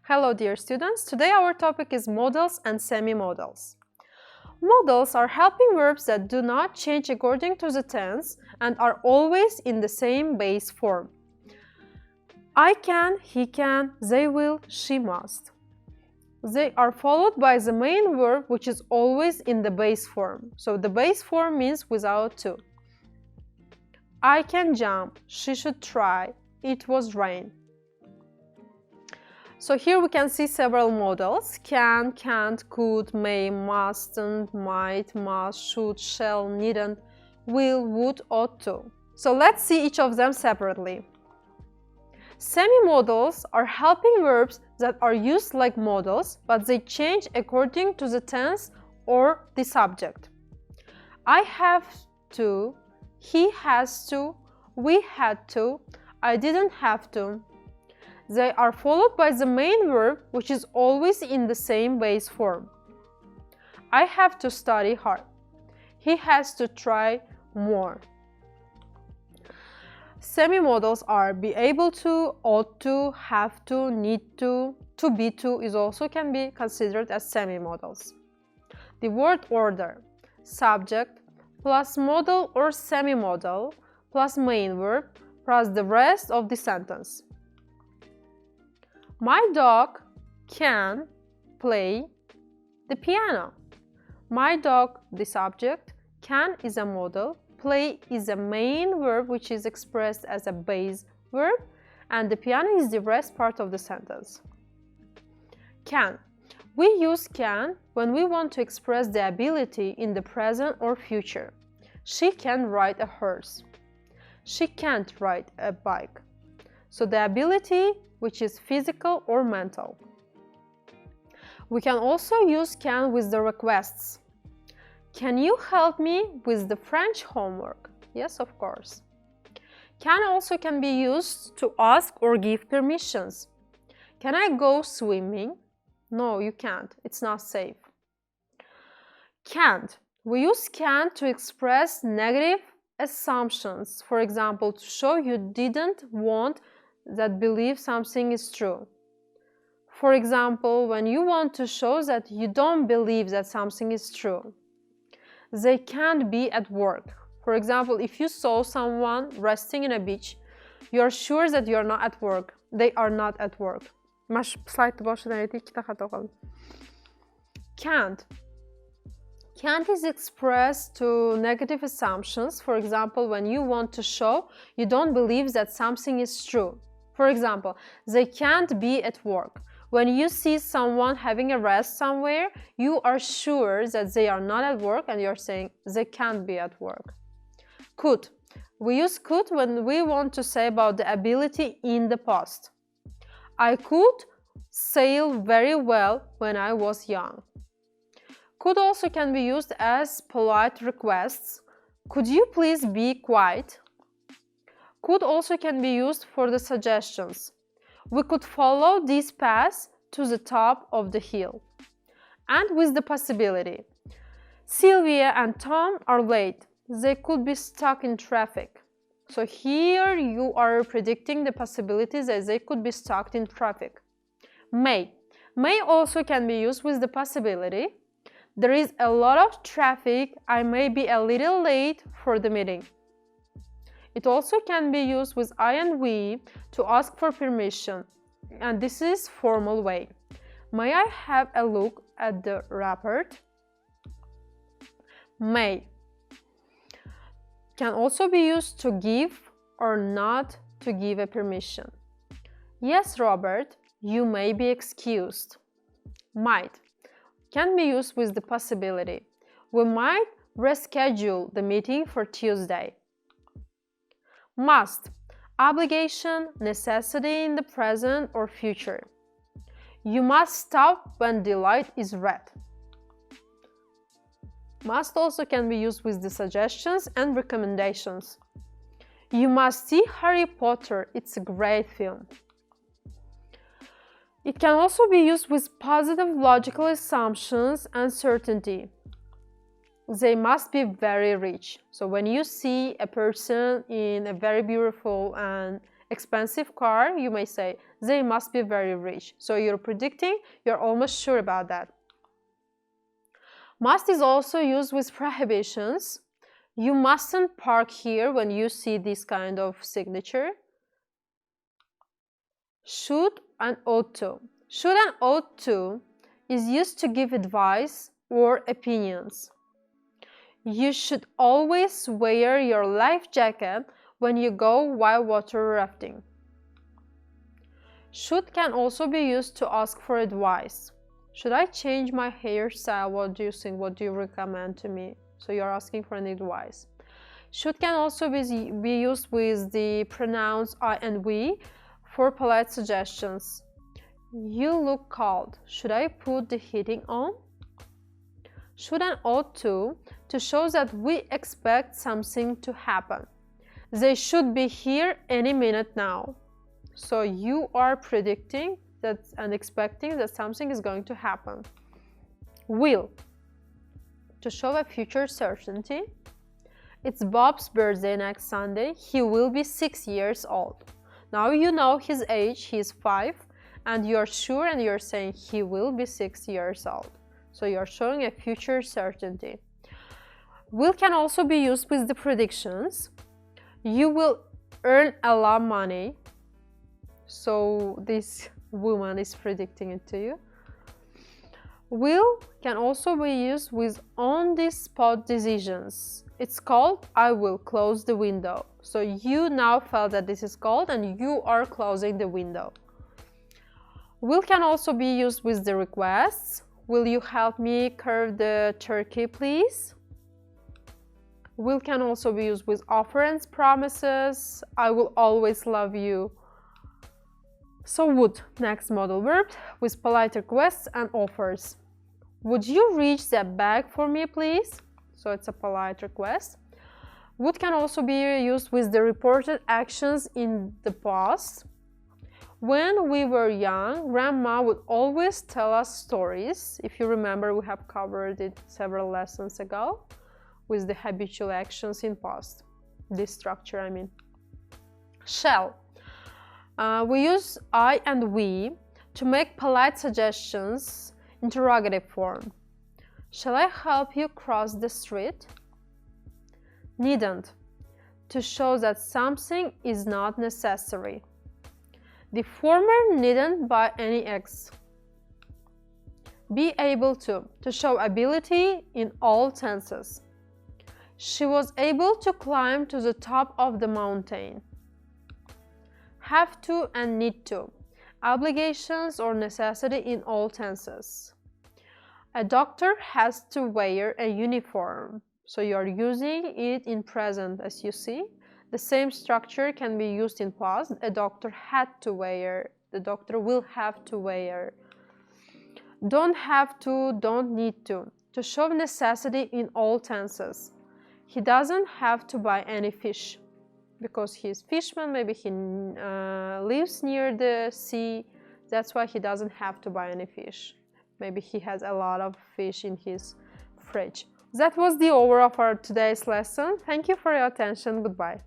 Hello dear students, today our topic is modals and semi-modals. Modals are helping verbs that do not change according to the tense and are always in the same base form. I can, he can, they will, she must. They are followed by the main verb which is always in the base form. So the base form means without to. I can jump, she should try, it was rain. So here we can see several modals: can, can't, could, may, mustn't, might, must, should, shall, needn't, will, would, ought to. So let's see each of them separately. Semi-modals are helping verbs that are used like modals, but they change according to the tense or the subject. I have to, he has to, we had to, I didn't have to. They are followed by the main verb which is always in the same base form. I have to study hard. He has to try more. Semi-modals are be able to, ought to, have to, need to be to is also can be considered as semi-modals. The word order, subject, plus modal or semi-modal, plus main verb, plus the rest of the sentence. My dog can play the piano. My dog, the subject, can is a modal, play is a main verb which is expressed as a base verb, and the piano is the rest part of the sentence. Can. We use can when we want to express the ability in the present or future. She can ride a horse. She can't ride a bike. So the ability which is physical or mental. We can also use can with the requests. Can you help me with the French homework? Yes, of course. Can also can be used to ask or give permissions. Can I go swimming? No, you can't. It's not safe. Can't. We use can to express negative assumptions. For example, to show you didn't want that believe something is true. For example, when you want to show that you don't believe that something is true. They can't be at work. For example, if you saw someone resting in a beach, you are sure that you are not at work. They are not at work. Can't. Can't is expressed to negative assumptions. For example, when you want to show you don't believe that something is true. For example, they can't be at work. When you see someone having a rest somewhere, you are sure that they are not at work and you're saying they can't be at work. Could. We use could when we want to say about the ability in the past. I could sail very well when I was young. Could also can be used as polite requests. Could you please be quiet? Could also can be used for the suggestions. We could follow this path to the top of the hill. And with the possibility. Sylvia and Tom are late. They could be stuck in traffic. So here you are predicting the possibilities that they could be stuck in traffic. May. May also can be used with the possibility. There is a lot of traffic. I may be a little late for the meeting. It also can be used with I and we to ask for permission, and this is formal way. May I have a look at the report? May. Can also be used to give or not to give a permission. Yes, Robert, you may be excused. Might. Can be used with the possibility. We might reschedule the meeting for Tuesday. Must. Obligation, necessity in the present or future. You must stop when the light is red. Must also can be used with the suggestions and recommendations. You must see Harry Potter, it's a great film. It can also be used with positive logical assumptions and certainty. They must be very rich. So when you see a person in a very beautiful and expensive car, you may say, they must be very rich. So you're predicting, you're almost sure about that. Must is also used with prohibitions. You mustn't park here when you see this kind of signature. Should and ought to. Should and ought to is used to give advice or opinions. You should always wear your life jacket when you go while water rafting. Should can also be used to ask for advice. Should I change my hairstyle? What do you think? What do you recommend to me? So you're asking for an advice. Should can also be used with the pronouns I and we for polite suggestions. You look cold. Should I put the heating on? Should and ought to show that we expect something to happen. They should be here any minute now. So you are predicting that and expecting that something is going to happen. Will, to show a future certainty. It's Bob's birthday next Sunday. He will be 6 years old. Now you know his age, he's 5, and you're sure and you're saying he will be 6 years old. So you're showing a future certainty. Will can also be used with the predictions. You will earn a lot of money. So this woman is predicting it to you. Will can also be used with on-the-spot decisions. It's called I will close the window. So you now felt that this is called and you are closing the window. Will can also be used with the requests. Will you help me carve the turkey, please? Will can also be used with offerings, promises. I will always love you. So would, next modal verb, with polite requests and offers. Would you reach that bag for me, please? So it's a polite request. Would can also be used with the reported actions in the past. When we were young, Grandma would always tell us stories. If you remember, we have covered it several lessons ago with the habitual actions in past. This structure, I mean. Shall. We use I and we to make polite suggestions, interrogative form. Shall I help you cross the street? Needn't, to show that something is not necessary. The former needn't buy any eggs. Be able to show ability in all tenses. She was able to climb to the top of the mountain. Have to and need to, obligations or necessity in all tenses. A doctor has to wear a uniform, so you are using it in present as you see. The same structure can be used in past. A doctor had to wear, the doctor will have to wear. Don't have to, don't need to show necessity in all tenses. He doesn't have to buy any fish because he's fisherman, maybe he lives near the sea, that's why he doesn't have to buy any fish. Maybe he has a lot of fish in his fridge. That was the overall of our today's lesson. Thank you for your attention. Goodbye.